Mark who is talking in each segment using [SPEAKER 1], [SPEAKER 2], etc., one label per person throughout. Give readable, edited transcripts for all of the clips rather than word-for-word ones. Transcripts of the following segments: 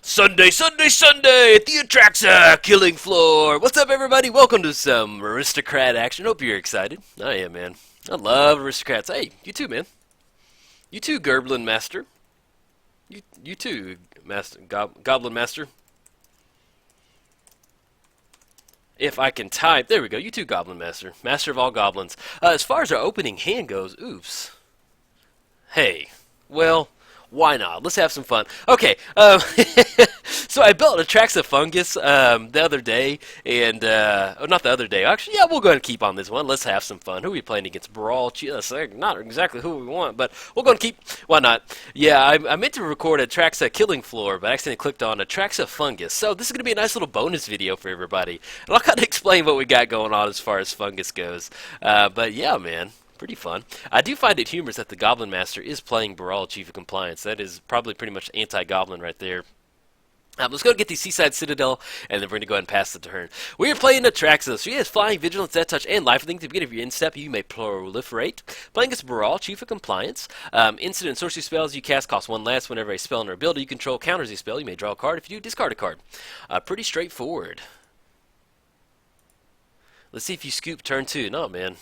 [SPEAKER 1] Sunday, Sunday, Sunday at the Atraxa killing floor. What's up, everybody? Welcome to some aristocrat action. Hope you're excited. I am, man. I love aristocrats. Hey, you too, man. You too, Gerblin Master. You too, Master Goblin Master. If I can type, there we go. You too, Goblin Master, Master of all goblins. As far as our opening hand goes, oops. Hey, well, why not? Let's have some fun. Okay, so I built Atraxa Fungus the other day, and oh, not the other day. Actually, yeah, we'll go ahead and keep on this one. Let's have some fun. Who are we playing against? Baral. Not exactly who we want, but we'll go and keep. Why not? Yeah, I meant to record Atraxa Killing Floor, but I accidentally clicked on Atraxa Fungus. So this is going to be a nice little bonus video for everybody, and I'll kind of explain what we got going on as far as Fungus goes. But yeah, man. Pretty fun. I do find it humorous that the Goblin Master is playing Baral, Chief of Compliance. That is probably pretty much anti-Goblin right there. Let's go get the Seaside Citadel, and then we're going to go ahead and pass the turn. We are playing Atraxa. So he has Flying, Vigilance, Death Touch, and Life. I think at the beginning of your instep, you may proliferate. Playing against Baral, Chief of Compliance. Incident and sorcery spells you cast cost 1 less. Whenever a spell or ability you control counters a spell, you may draw a card. If you do, discard a card. Pretty straightforward. Let's see if you scoop turn 2. No, man.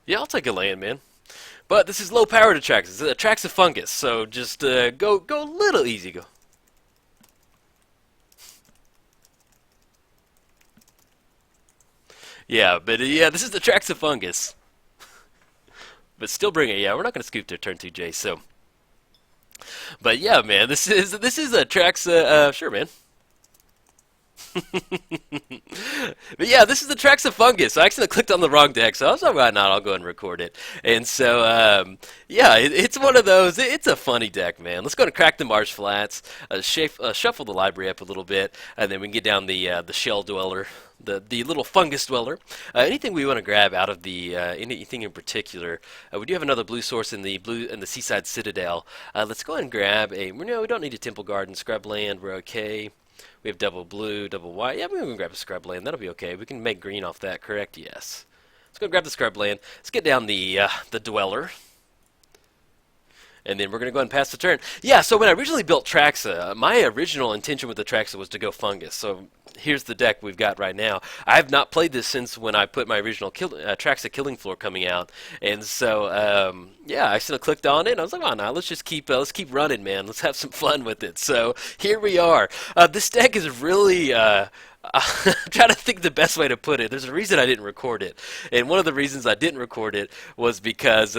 [SPEAKER 1] Yeah, I'll take a land, man. But this is low-powered Atraxa. It's Atraxa Fungus, so just go a little easy. Go. Yeah, but yeah, this is Atraxa Fungus. But still bring it. Yeah, we're not going to scoop to turn 2, J. So, but yeah, man, this is Atraxa. Sure, man. But yeah, this is the Atraxa Fungus. I actually clicked on the wrong deck, so I was like, why not? I'll go ahead and record it. And so, yeah, it's one of those. It's a funny deck, man. Let's go and crack the Marsh Flats, shuffle the library up a little bit, and then we can get down the Shell Dweller, the little Fungus Dweller. Anything we want to grab out of the anything in particular. We do have another blue source in the Seaside Citadel. Let's go ahead and grab a. No, we don't need a Temple Garden, Scrubland. We're okay. We have double blue, double white. Yeah, we can grab a Scrubland. That'll be okay. We can make green off that, correct? Yes. Let's go grab the Scrubland. Let's get down the Dweller. And then we're going to go ahead and pass the turn. Yeah, so when I originally built Atraxa, my original intention with Atraxa was to go Fungus. So here's the deck we've got right now. I have not played this since when I put my original Atraxa Killing Floor coming out. And so, yeah, I should have clicked on it. And I was like, oh, no, let's just keep running, man. Let's have some fun with it. So here we are. This deck is really... I'm trying to think the best way to put it. There's a reason I didn't record it. And one of the reasons I didn't record it was because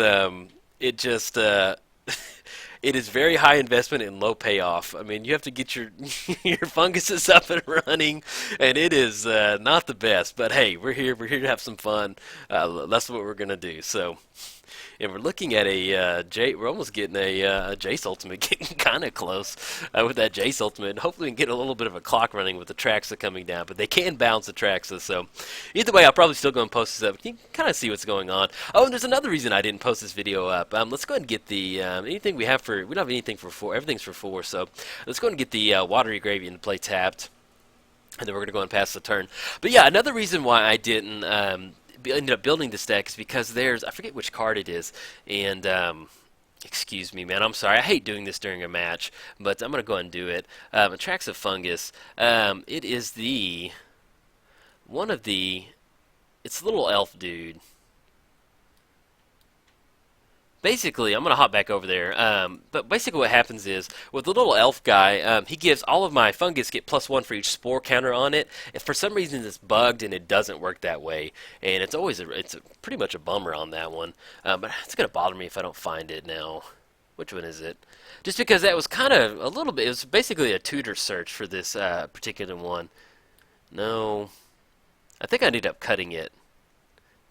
[SPEAKER 1] it just... it is very high investment and low payoff. I mean, you have to get your your funguses up and running, and it is not the best. But hey, we're here. We're here to have some fun. That's what we're gonna do. So, and we're looking at a We're almost getting a Jace Ultimate, getting kind of close with that Jace Ultimate. Hopefully, we can get a little bit of a clock running with the Atraxa coming down. But they can bounce Atraxa. So, either way, I'll probably still go and post this up. You can kind of see what's going on. Oh, and there's another reason I didn't post this video up. Let's go ahead and get the anything we have for. We don't have anything for 4. Everything's for 4. So, let's go ahead and get the Watery Gravy into play tapped. And then we're going to go and pass the turn. But yeah, another reason why I didn't ended up building this deck is because there's, I forget which card it is, and excuse me, man, I'm sorry, I hate doing this during a match, but I'm going to go ahead and do it. Atraxa Fungus, it is it's the little elf dude. Basically, I'm going to hop back over there, but basically what happens is, with the little elf guy, he gives all of my fungus get +1 for each spore counter on it. If for some reason it's bugged and it doesn't work that way, and it's always, pretty much a bummer on that one, but it's going to bother me if I don't find it now. Which one is it? Just because that was kind of a little bit, it was basically a tutor search for this particular one. No, I think I ended up cutting it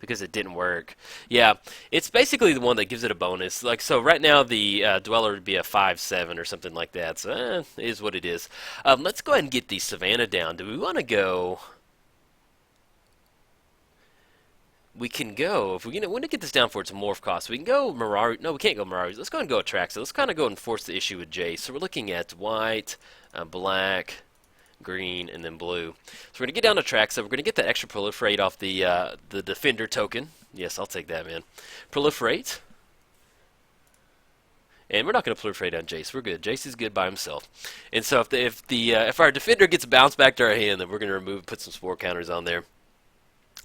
[SPEAKER 1] because it didn't work. Yeah, it's basically the one that gives it a bonus. Like, so right now the Dweller would be a 5/7 or something like that. So it is what it is. Let's go ahead and get the Savannah down. Do we want to go? we can go, if we want to get this down for its morph cost, we can go Mirari. No, we can't go Mirari. Let's go ahead and go Atraxa. Let's kind of go and force the issue with Jace. So we're looking at white, black, green, and then blue. So we're going to get down to Atraxa. We're going to get that extra proliferate off the defender token. Yes, I'll take that, man. Proliferate. And we're not going to proliferate on Jace. We're good. Jace is good by himself. And so if our defender gets bounced back to our hand, then we're going to put some spore counters on there.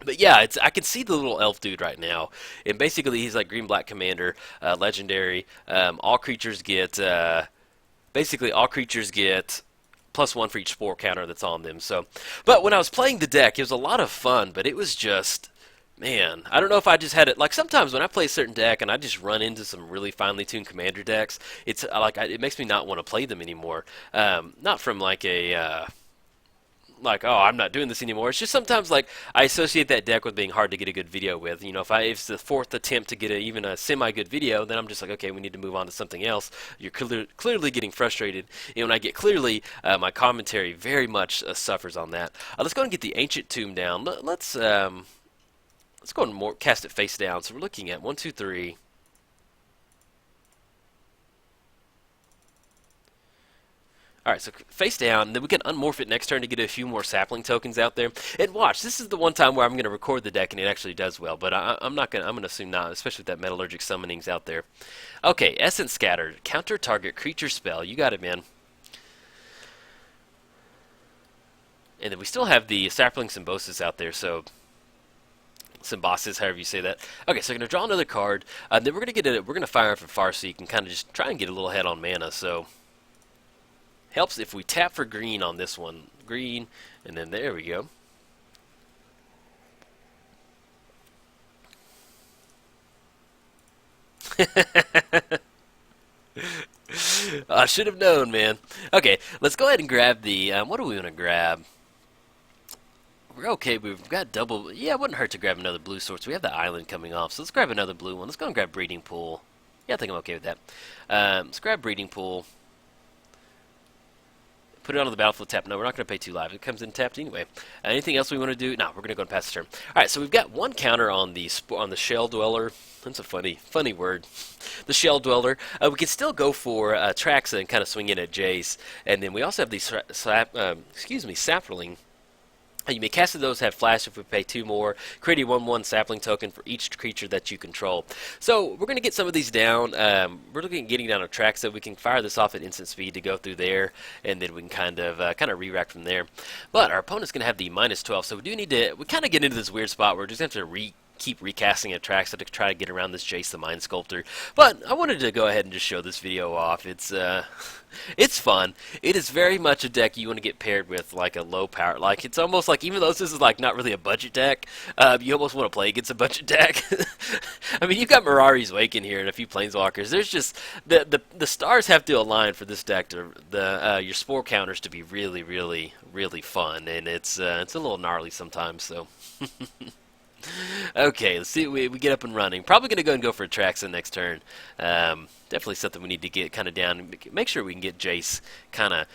[SPEAKER 1] But yeah, I can see the little elf dude right now, and basically he's like green-black commander, legendary. All creatures get +1 for each spore counter that's on them. So, but when I was playing the deck, it was a lot of fun, but it was just, man, I don't know if I just had it. Like sometimes when I play a certain deck and I just run into some really finely tuned commander decks, it's like it makes me not want to play them anymore. Not from like a like, oh, I'm not doing this anymore. It's just sometimes like I associate that deck with being hard to get a good video with. You know, if it's the fourth attempt to get even a semi-good video, then I'm just like, okay, we need to move on to something else. You're clearly getting frustrated. And when I get clearly, my commentary very much suffers on that. Let's go and get the Ancient Tomb down. Let's go and cast it face down. So we're looking at 1, 2, 3. Alright, so face down, and then we can unmorph it next turn to get a few more sapling tokens out there. And watch, this is the one time where I'm going to record the deck and it actually does well, but I'm going to assume not, especially with that metallurgic summonings out there. Okay, Essence Scattered, counter target creature spell. You got it, man. And then we still have the sapling symbiosis out there, so symbiosis, however you say that. Okay, so we're going to draw another card, then we're going to fire up for Farseek and kind of just try and get a little ahead on mana, so helps if we tap for green on this one. Green, and then there we go. I should have known, man. Okay, let's go ahead and grab the, what do we want to grab? We're okay, we've got double, yeah, it wouldn't hurt to grab another blue source. We have the island coming off, so let's grab another blue one. Let's go and grab Breeding Pool. Yeah, I think I'm okay with that. Let's grab Breeding Pool. Put it on the battlefield tap. No, we're not going to pay 2 life. It comes in tapped anyway. Anything else we want to do? No, we're going to go and pass the turn. All right, so we've got one counter on the Shell Dweller. That's a funny word. The Shell Dweller. We can still go for Atraxa and kind of swing in at Jace. And then we also have the Sapling. You may cast those, have flash if we pay 2 more. Create a 1/1 sapling token for each creature that you control. So we're going to get some of these down. We're looking at getting down Atraxa. We can fire this off at instant speed to go through there, and then we can kind of re-rack from there. But our opponent's going to have the -12, so we do need to. We kind of get into this weird spot where we're just going to have to keep recasting Atraxa to try to get around this Jace the Mind Sculptor. But I wanted to go ahead and just show this video off. It's fun. It is very much a deck you want to get paired with like a low power. Like it's almost like, even though this is like not really a budget deck, you almost want to play against a budget deck. I mean, you've got Mirari's Wake in here and a few Planeswalkers. There's just the stars have to align for this deck to your spore counters to be really, really, really fun, and it's a little gnarly sometimes. So. Okay, let's see. We get up and running. Probably going to go and go for Atraxa next turn. Definitely something we need to get kind of down. Make sure we can get Jace kind of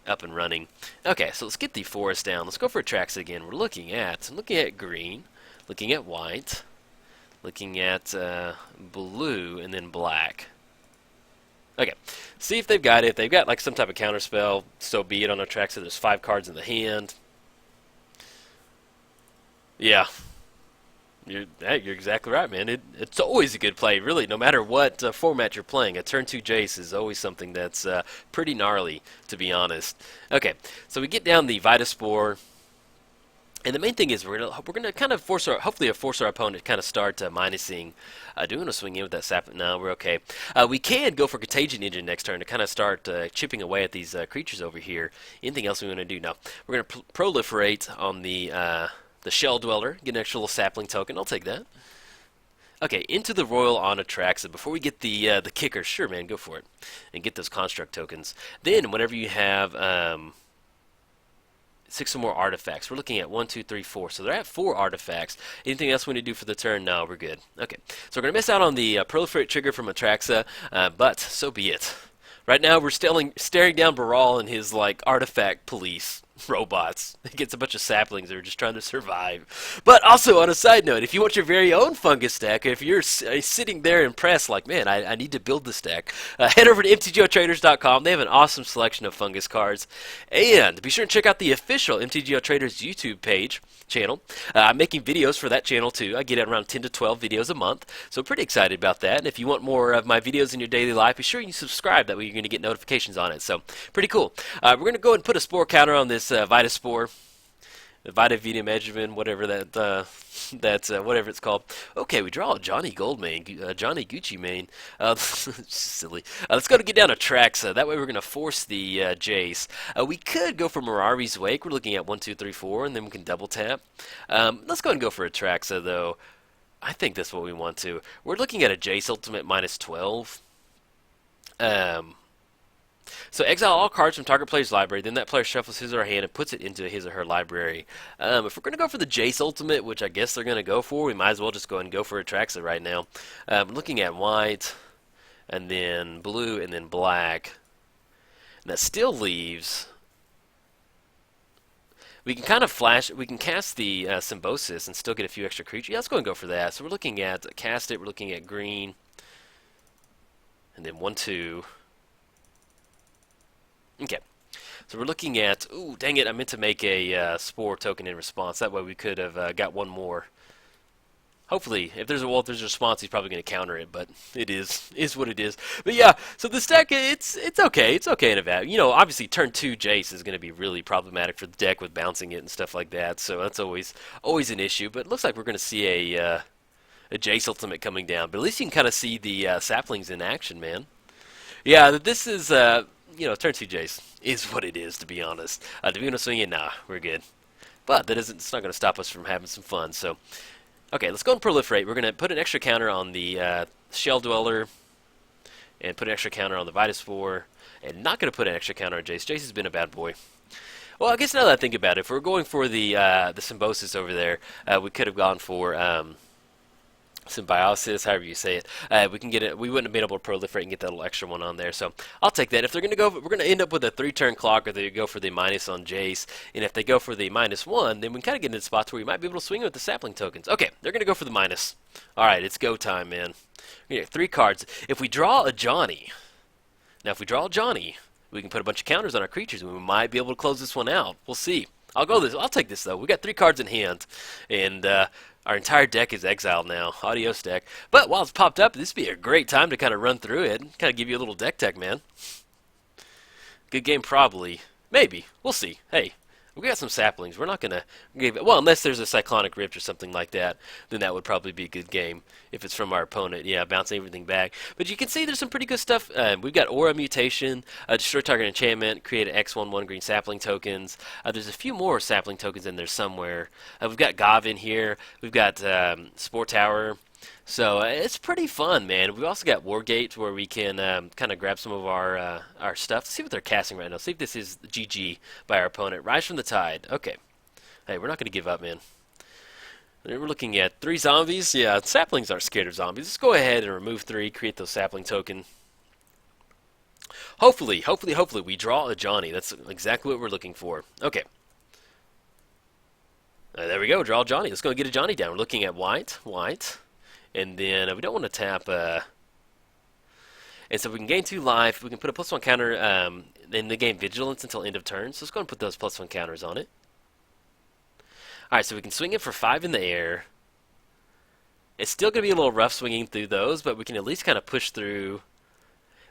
[SPEAKER 1] up and running. Okay, so let's get the forest down. Let's go for Atraxa again. We're looking at green, looking at white, looking at blue, and then black. Okay, see if they've got it. If they've got like some type of counter spell, so be it on Atraxa. There's 5 cards in the hand. Yeah. You're exactly right, man. It's always a good play, really, no matter what format you're playing. A turn 2 Jace is always something that's pretty gnarly, to be honest. Okay, so we get down the Vitaspore, and the main thing is we're gonna kind of force our opponent to kind of start minusing. Do we want to swing in with that sap? No, we're okay. We can go for Contagion Engine next turn to kind of start chipping away at these creatures over here. Anything else we want to do? No, we're gonna proliferate on the Shell Dweller, get an extra little sapling token. I'll take that. Okay, into the Royal on Atraxa. Before we get the kicker, sure, man, go for it, and get those construct tokens. Then, whenever you have 6 or more artifacts, we're looking at 1, 2, 3, 4. So they're at 4 artifacts. Anything else we need to do for the turn? No, we're good. Okay, so we're gonna miss out on the proliferate trigger from Atraxa, but so be it. Right now, we're staring down Baral and his like artifact police. robots. It gets a bunch of saplings that are just trying to survive. But also, on a side note, if you want your very own fungus deck, if you're sitting there impressed, like, man, I need to build this deck, head over to MTGOTraders.com. They have an awesome selection of fungus cards. And be sure to check out the official MTGO Traders YouTube channel. I'm making videos for that channel too. I get out around 10 to 12 videos a month, so pretty excited about that. And if you want more of my videos in your daily life, be sure you subscribe. That way you're going to get notifications on it. So pretty cool. We're going to go and put a spore counter on this Vita Spore. Vita Vita Megavan, whatever whatever it's called. Okay, we draw a Johnny Goldmane, Johnny Gucci Mane. Silly. Let's go to get down Atraxa. That way we're going to force the Jace. We could go for Mirari's Wake. We're looking at 1, 2, 3, 4, and then we can double tap. Let's go ahead and go for Atraxa, though. I think that's what we want to. We're looking at a Jace Ultimate minus 12. So exile all cards from target player's library, then that player shuffles his or her hand and puts it into his or her library. If we're going to go for the Jace Ultimate, which I guess they're going to go for, we might as well just go ahead and go for Atraxa right now. Looking at white, and then blue, and then black. And that still leaves... We can kind of we can cast the Symbiosis and still get a few extra creatures. Yeah, let's go and go for that. So we're looking at cast it, we're looking at green, and then 1, 2... Okay, so we're looking at, ooh, dang it, I meant to make a Spore token in response. That way we could have got one more. Hopefully, if there's a response, he's probably going to counter it, but it is what it is. But yeah, so this deck, it's okay. It's okay in a vacuum. You know, obviously, turn 2 Jace is going to be really problematic for the deck with bouncing it and stuff like that, so that's always an issue. But it looks like we're going to see a Jace Ultimate coming down. But at least you can kind of see the saplings in action, man. Yeah, this is... you know, turn 2 Jace is what it is, to be honest. Do we want to swing it? Nah, we're good. But it's not going to stop us from having some fun. So, okay, let's go and proliferate. We're going to put an extra counter on the Shell Dweller, and put an extra counter on the Vita Spore, and not going to put an extra counter on Jace. Jace has been a bad boy. Well, I guess now that I think about it, if we're going for the Symbiosis over there, we could have gone for... Symbiosis, however you say it. We can get it. We wouldn't have been able to proliferate and get that little extra one on there. So I'll take that. If they're going to go, we're going to end up with a 3-turn clock, or they go for the minus on Jace. And if they go for the -1, then we kind of get into spots where we might be able to swing with the sapling tokens. Okay, they're going to go for the minus. All right, it's go time, man. We get 3 cards. If we draw a Johnny, we can put a bunch of counters on our creatures, and we might be able to close this one out. We'll see. I'll take this though. We got 3 cards in hand, and our entire deck is exiled now. Adios deck. But while it's popped up, this would be a great time to kind of run through it and kind of give you a little deck tech, man. Good game, probably. Maybe. We'll see. Hey, we got some saplings. We're not going to give it... Well, unless there's a Cyclonic Rift or something like that, then that would probably be a good game if it's from our opponent. Yeah, bouncing everything back. But you can see there's some pretty good stuff. We've got Aura Mutation, Destroy Target Enchantment, create an X1/1 green sapling tokens. There's a few more sapling tokens in there somewhere. We've got Gav in here. We've got Spore Tower. So it's pretty fun, man. We've also got Wargate, where we can kind of grab some of our stuff. Let's see what they're casting right now. See if this is GG by our opponent. Rise from the Tide. Okay. Hey, we're not going to give up, man. We're looking at 3 zombies. Yeah, saplings aren't scared of zombies. Let's go ahead and remove 3, create those sapling token. Hopefully, we draw a Johnny. That's exactly what we're looking for. Okay. There we go, draw a Johnny. Let's go get a Johnny down. We're looking at white. And then we don't want to tap... and so we can gain 2 life. We can put a +1 counter in the game Vigilance until end of turn. So let's go and put those +1 counters on it. Alright, so we can swing it for 5 in the air. It's still going to be a little rough swinging through those, but we can at least kind of push through.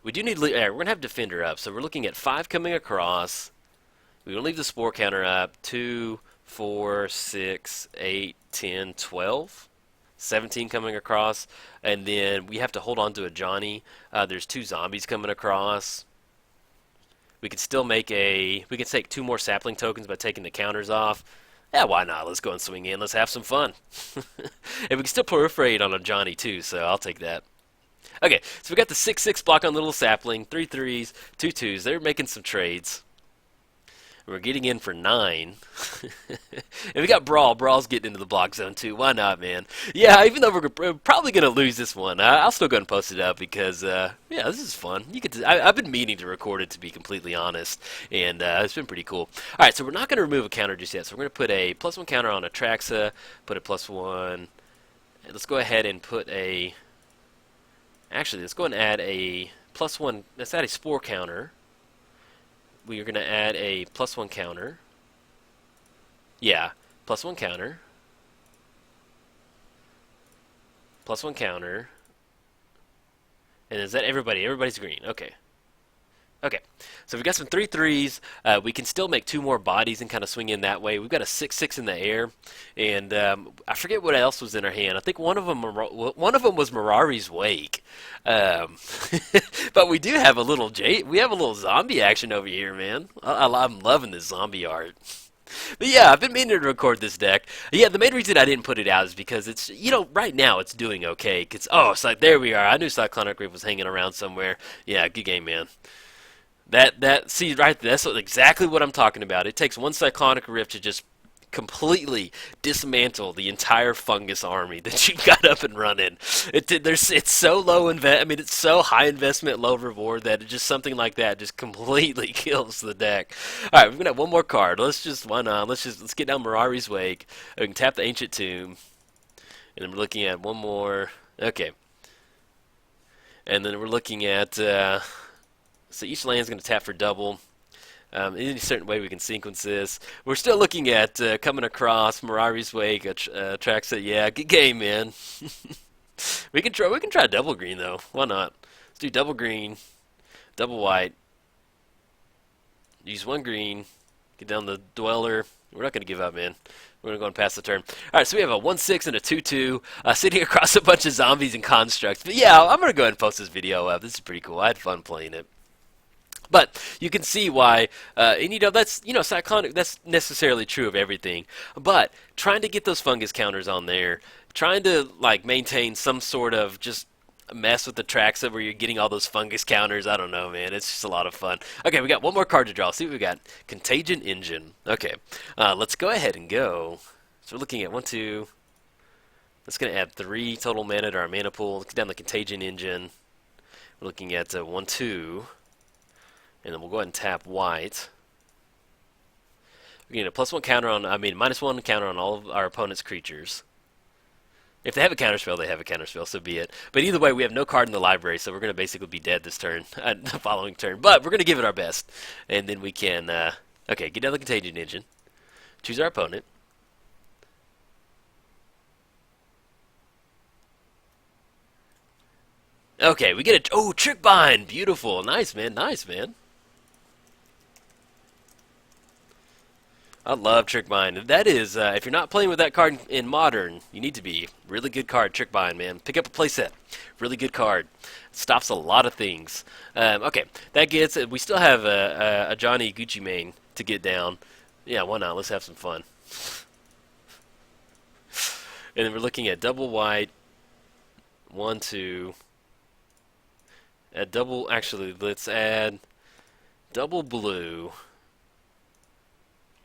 [SPEAKER 1] We do need... we're going to have Defender up, so we're looking at 5 coming across. We're going to leave the Spore counter up. 2, 4, 6, 8, 10, 12. 17 coming across, and then we have to hold on to a Johnny. There's 2 zombies coming across. We could still make we could take 2 more sapling tokens by taking the counters off. Yeah, why not? Let's go and swing in. Let's have some fun. And we can still proliferate on a Johnny too, so I'll take that. Okay, so we got the 6/6 block on the little sapling, 3 3s, 2 2s. They're making some trades. We're getting in for 9. And we got Brawl. Brawl's getting into the block zone too. Why not, man? Yeah, even though we're probably going to lose this one, I'll still go and post it up because, yeah, this is fun. I've been meaning to record it, to be completely honest, and it's been pretty cool. All right, so we're not going to remove a counter just yet. So we're going to put a +1 counter on Atraxa, put a +1. And let's go ahead and put a... Actually, let's go and add a +1. Let's add a Spore counter. We are going to add a +1 counter. Yeah, +1 counter. +1 counter. And is that everybody? Everybody's green. Okay. Okay, so we've got some 3/3s. We can still make 2 more bodies and kind of swing in that way. We've got a 6/6 in the air, and I forget what else was in our hand. I think one of them was Mirari's Wake, but we do have a little zombie action over here, man. I'm loving this zombie art. But yeah, I've been meaning to record this deck. Yeah, the main reason I didn't put it out is because it's, right now it's doing okay. It's like, there we are. I knew Cyclonic Rift was hanging around somewhere. Yeah, good game, man. See, right there, that's exactly what I'm talking about. It takes one Cyclonic Rift to just completely dismantle the entire Fungus army that you got up and running. It's so low it's so high investment, low reward that something like that just completely kills the deck. All right, we're gonna have one more card. Let's get down Mirari's Wake. We can tap the Ancient Tomb, and then we're looking at one more. Okay, and then we're looking at. So each land's going to tap for double. Any certain way we can sequence this. We're still looking at coming across Mirari's Wake, Atraxa. Yeah, good game, man. We can try double green though. Why not? Let's do double green, double white. Use 1 green. Get down the Dweller. We're not going to give up, man. We're going to go and pass the turn. All right, so we have a 1/6 and a 2/2 sitting across a bunch of zombies and constructs. But yeah, I'm going to go ahead and post this video up. This is pretty cool. I had fun playing it. But you can see why, and that's, Cyclonic, that's necessarily true of everything. But trying to get those Fungus counters on there, trying to, maintain some sort of just mess with the Atraxa where you're getting all those Fungus counters, I don't know, man. It's just a lot of fun. Okay, we got one more card to draw. See what we got. Contagion Engine. Okay, let's go ahead and go. So we're looking at 1, 2. That's going to add 3 total mana to our mana pool. Let's get down the Contagion Engine. We're looking at 1, 2. And then we'll go ahead and tap white. We're getting a +1 counter on, -1 counter on all of our opponent's creatures. If they have a counterspell, they have a counterspell, so be it. But either way, we have no card in the library, so we're going to basically be dead this turn, the following turn. But we're going to give it our best. And then we can, okay, get down the Contagion Engine. Choose our opponent. Okay, we get Trick Bind! Beautiful. Nice, man. Nice, man. I love Trick Bind. That is, if you're not playing with that card in Modern, you need to be. Really good card, Trick Bind, man. Pick up a playset. Really good card. Stops a lot of things. Okay, that gets, we still have a Johnny Gucci Mane to get down. Yeah, why not? Let's have some fun. And then we're looking at double white. 1, 2. Actually, let's add double blue.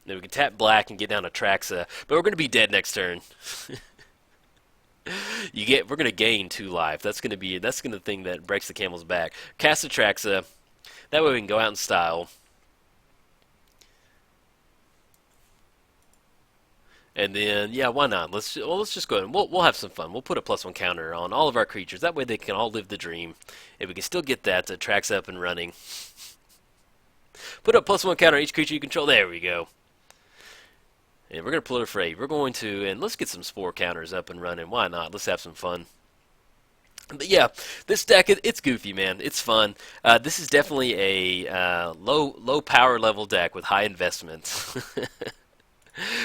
[SPEAKER 1] Then we can tap black and get down Atraxa, but we're going to be dead next turn. We're going to gain 2 life. That's going to be the thing that breaks the camel's back. Cast Atraxa. That way we can go out in style. And then, yeah, why not? Let's just go ahead and we'll have some fun. We'll put a +1 counter on all of our creatures. That way they can all live the dream. And we can still get that Atraxa up and running. Put a +1 counter on each creature you control. There we go. And we're going to proliferate. We're going to, and let's get some Spore counters up and running. Why not? Let's have some fun. But yeah, this deck, it's goofy, man. It's fun. This is definitely a low power level deck with high investment.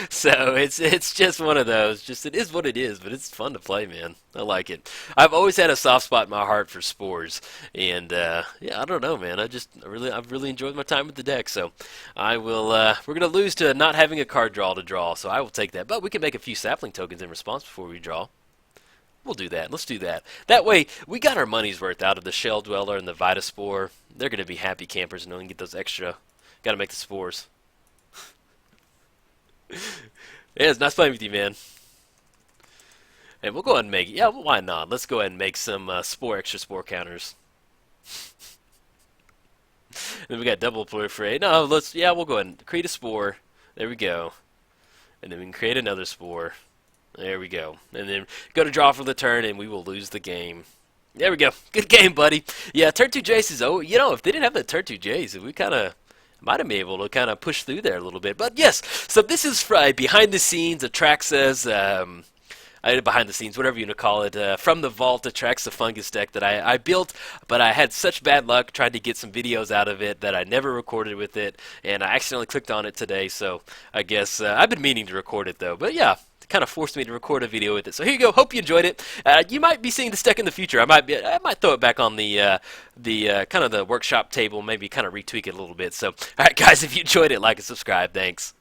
[SPEAKER 1] So it's just one of those. It is what it is, but it's fun to play, man. I like it. I've always had a soft spot in my heart for Spores, and yeah, I don't know, man. I've really enjoyed my time with the deck. So I will. We're gonna lose to not having a card draw to draw, so I will take that. But we can make a few sapling tokens in response before we draw. We'll do that. Let's do that. That way, we got our money's worth out of the Shell Dweller and the Vitaspore. They're gonna be happy campers knowing get those extra. Got to make the spores. Yeah, it's nice playing with you, man. And we'll go ahead and make, yeah, why not? Let's go ahead and make some extra spore counters. Then we got double proliferate. No, yeah, we'll go ahead and create a spore. There we go. And then we can create another spore. There we go. And then go to draw for the turn, and we will lose the game. There we go. Good game, buddy. Yeah, turn 2 Jaces. Oh, you know, if they didn't have the turn 2 Jays, we kind of might have been able to kind of push through there a little bit. But yes, so this is behind the scenes. Atraxa's behind the scenes, whatever you want to call it, from the vault Atraxa Fungus deck that I built, but I had such bad luck trying to get some videos out of it that I never recorded with it, and I accidentally clicked on it today, so I guess I've been meaning to record it though. But yeah, it kind of forced me to record a video with it. So here you go. Hope you enjoyed it. You might be seeing this deck in the future. I might throw it back on the kind of the workshop table, maybe kind of retweak it a little bit. So all right, guys, if you enjoyed it, like and subscribe. Thanks.